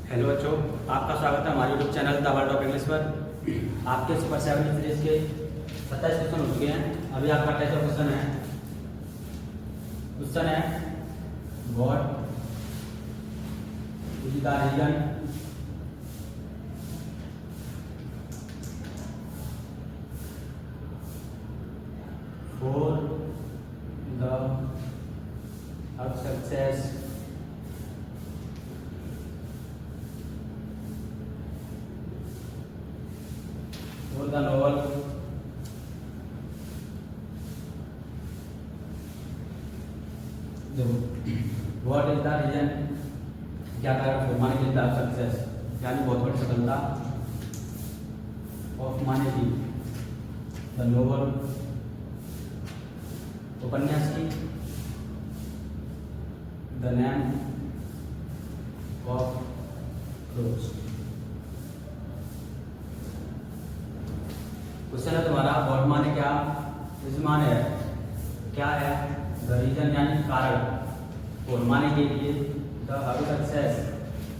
Hello बच्चों, आपका स्वागत है हमारे YouTube channel the world of English पर। आपके सुपर 7 सीरीज के 27 क्वेश्चन हो चुके हैं। अभी आपका टेस्ट क्वेश्चन है what is the reason for the success for the novel what is the reason क्या कारण फॉर माने की द सक्सेस यानी बहुत बड़ी सफलता ऑफ माने की द नोवेल उपन्यास की the name of rose. Question है तुम्हारा व्हाट माने क्या, इस माने है क्या है, द रीजन यानी कारण, फॉर माने के लिए, द सक्सेस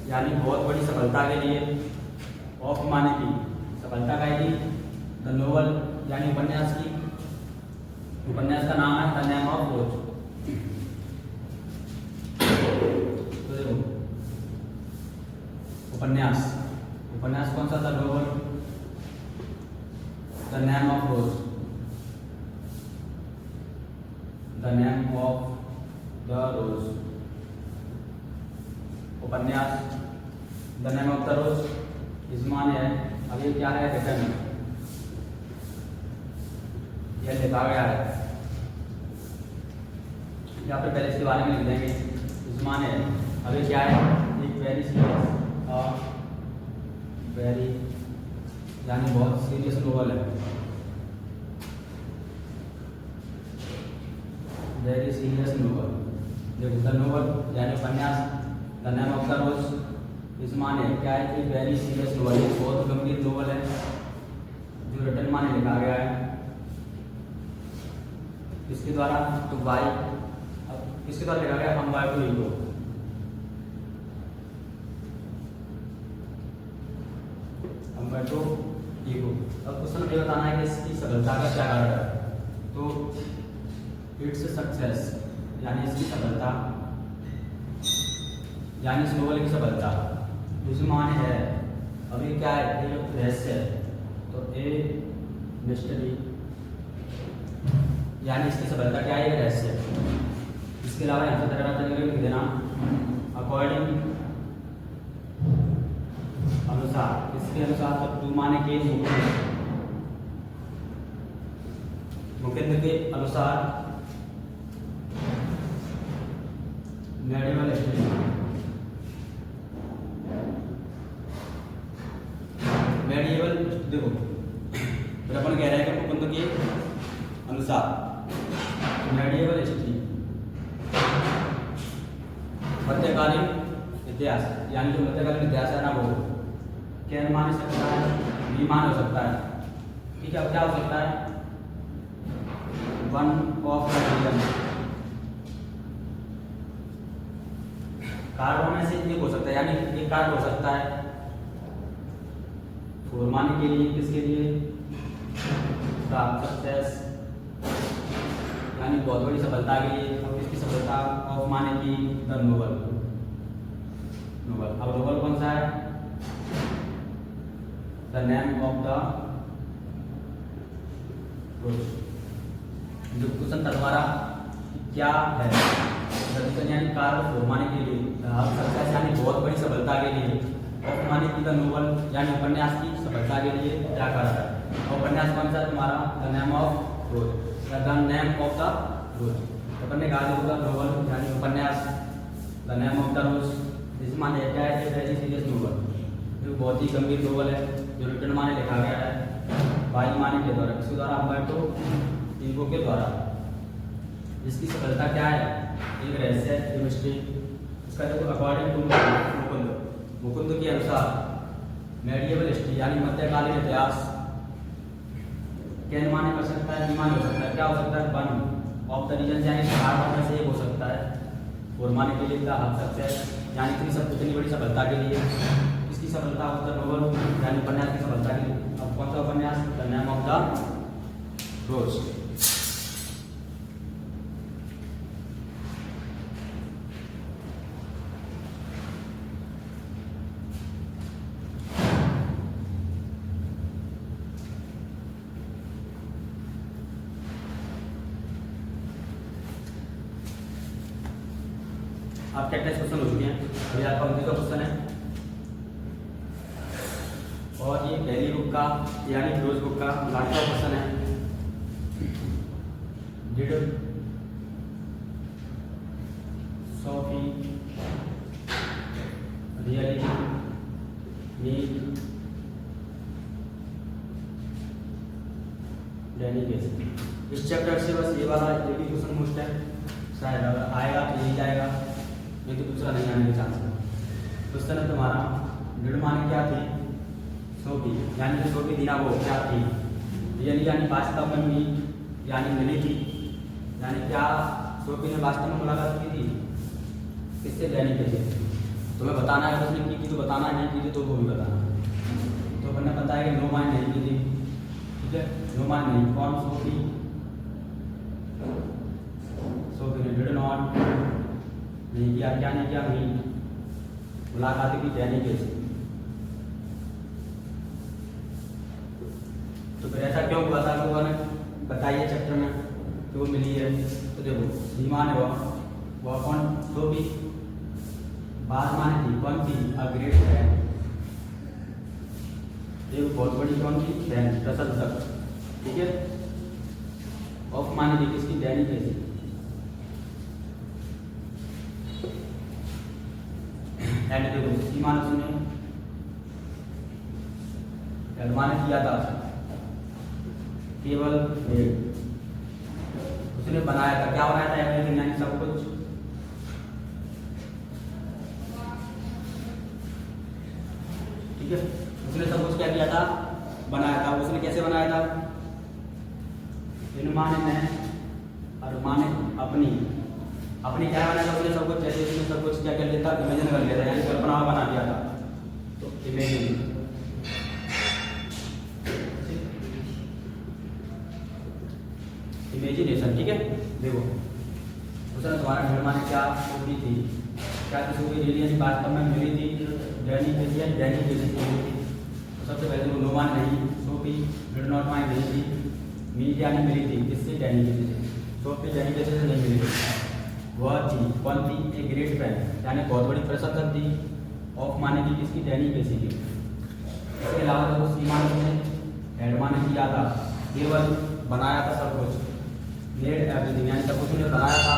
यानी बहुत बड़ी सफलता के लिए, ऑफ माने की सफलता का ही, द नोवेल यानी उपन्यास की, उपन्यास का नाम है द नेम ऑफ रोज। तो देखो उपन्यास, उपन्यास कौन सा था, novel, the name of rose, the name of the rose, उपन्यास the name of the rose इस माने है। अब ये क्या है, रिटर्न, यह लिखा गया है, यहाँ पे पहले इसके बारे में लिख देंगे, इस माने है। अब ये क्या है, एक वेरी सीरियस, वेरी यानी बहुत सीरियस नोवेल है, वेरी सीरियस नोवेल। देखो द नोवेल यानी उपन्यास, the name of the rose इस माने क्या है कि वेरी सीरियस नोवेल, बहुत गंभीर नोवेल है जो रिटर्न माने लिखा गया है इसके द्वारा टू बाई, अब इसके द्वारा लिखा गया हम बाय टू ईगो, हम बाय टू ईगो। अब क्वेश्चन ये बताना है कि इसकी सफलता का क्या कारण है, तो इट्स सक्सेस यानी इसकी सफलता, यानी इस नोवेल की सफलता, दूसरी माने है। अभी क्या है, ये रहस्य है, तो ए मिस्ट्री यानी इसकी सफलता क्या है, ये रहस्य है। इसके अलावा यहाँ से तरह लिख देना अकॉर्डिंग अनुसार, इसके अनुसार, तो टू माने के मुकेंद्र के अनुसार, मेडिवल हिस्ट्री, मेडिवल देखो फिर अपन कह रहे हैं कि मुकुंद के अनुसार मेडिवल हिस्ट्री मध्यकालीन इतिहास, यानी जो मध्यकालीन इतिहास है ना वो कैन मान सकता है, विमान हो सकता है, ठीक है। अब क्या हो सकता है, वन ऑफ द रीजन, कारणों में से एक हो सकता है, यानी एक कारण हो सकता है फॉर माने के लिए, किसके लिए, सक्सेस यानी बहुत बड़ी सफलता के लिए, और किसकी सफलता, ऑफ माने की द नोवेल, नोवेल। अब नोवेल कौन सा है, द नेम ऑफ द रोज। जो क्वेश्चन था तुम्हारा क्या है, यानी कारण फॉर माने के लिए, सक्सेस यानी बहुत बड़ी सफलता के लिए, ऑफ माने की द नोवेल यानी उपन्यास की सफलता के लिए क्या कारण है। उपन्यास कौन सा तुम्हारा, the name of rose, the name of the rose. अपन ने कहा होगा नोवेल यानी उपन्यास, the name of the rose इस माने क्या है, वेरी सीरियस नोवेल, जो बहुत ही गंभीर नोवेल है जो रिटर्न माने लिखा गया है बाई माने के द्वारा, इसके द्वारा हम्बर्टो ईगो के द्वारा। इसकी सफलता क्या है, एक रहस्य है, मिस्ट्री। इसका देखो अकॉर्डिंग टू मुकुंद, मुकुंद के अनुसार, मेडिएवल हिस्ट्री यानी मध्यकालीन इतिहास, कैन माने कर सकता है, विमान हो सकता है, क्या हो सकता है, वन ऑफ द रीजन यानी कारणों में से एक हो सकता है, फॉर्मा ने के लिए हब सक्सेस यानी इतनी बड़ी सफलता के लिए। इसकी सफलता ऑफ द नोवेल यानी उपन्यास की सफलता के लिए। अब कौन सा उपन्यास? द नेम ऑफ द रोज। आप क्या टेस्ट क्वेश्चन हो चुके हैं, अभी आपका 29 का क्वेश्चन है और ये पहली बुक का यानी क्लोज बुक का लास्ट क्वेश्चन है। Did Sophie really need Danny Casey. इस चैप्टर से बस ये वाला एक ही क्वेश्चन मोस्ट है, शायद अगर आएगा तो यही जाएगा, नहीं तो दूसरा नहीं आने के चांस है। क्वेश्चन है तुम्हारा, डिड माने क्या थी? सोफी यानी जो सोफी थी ना वो क्या थी? रियली यानी वास्तव में मिली यानी मिली थी, यानी क्या सोफी ने वास्तव में मुलाकात की थी? किससे? डैनी केसी। तुम्हें बताना है, उसने की थी तो बताना, नहीं की थी तो वो भी बताना। तो मैंने बताया कि नो माइन नहीं की थी, ठीक है, नो माइन नहीं। कौन? सोफी। सोफी ने डिड नॉट नहीं किया, क्या नहीं किया? नहीं मुलाकात की डैनी केसी। तो फिर ऐसा क्यों हुआ था लोगों ने बताइए चैप्टर में कि वो मिली है? तो देखो सीमा ने वह कौन? सोफी। बात माने थी, कौन थी? अ ग्रेट फ्रेंड, एक बहुत बड़ी कौन थी? फ्रेंड, प्रशंसक, ठीक है। ऑफ माने थी किसकी? Danny KC. एंड देखो सीमा ने उसने माने किया था केवल उसने बनाया था, क्या बनाया था? एवरीथिंग यानी सब कुछ, ठीक है। उसने सब कुछ क्या किया था? बनाया था। उसने कैसे बनाया था? इन माने में और माने अपनी क्या बनाया था? उसने सब कुछ जैसे उसने सब कुछ क्या कर लिया था? इमेजिन कर लिया था, यानी कल्पना बना दिया था। तो इमेजिन इमेजिनेशन, ठीक है। देखो उसने तुम्हारा निर्माण क्या होती थी? क्या किसी को रियली वास्तव में मिली थी? डैनी केसी या डैनी केसी को मिली थी? तो सबसे पहले वो नो मान नहीं, सोफी डिड नॉट माइन नहीं थी, मिली यानी मिली थी किससे? डैनी केसी से। सोफी डैनी केसी से नहीं मिली थी। वह थी कौन थी? ए ग्रेट फ्रेंड यानी बहुत बड़ी प्रशंसक थी। ऑफ माने की किसकी? डैनी केसी की। इसके अलावा जो सीमा ने हेड माने किया था, केवल बनाया था सब कुछ, मेड एवरीथिंग यानी सब कुछ उन्हें बनाया था।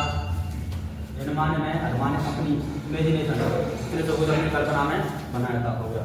इन माने में माने अपनी इमेजिनेशन, इसलिए सब कुछ अपनी कल्पना में बनाया था, हो गया।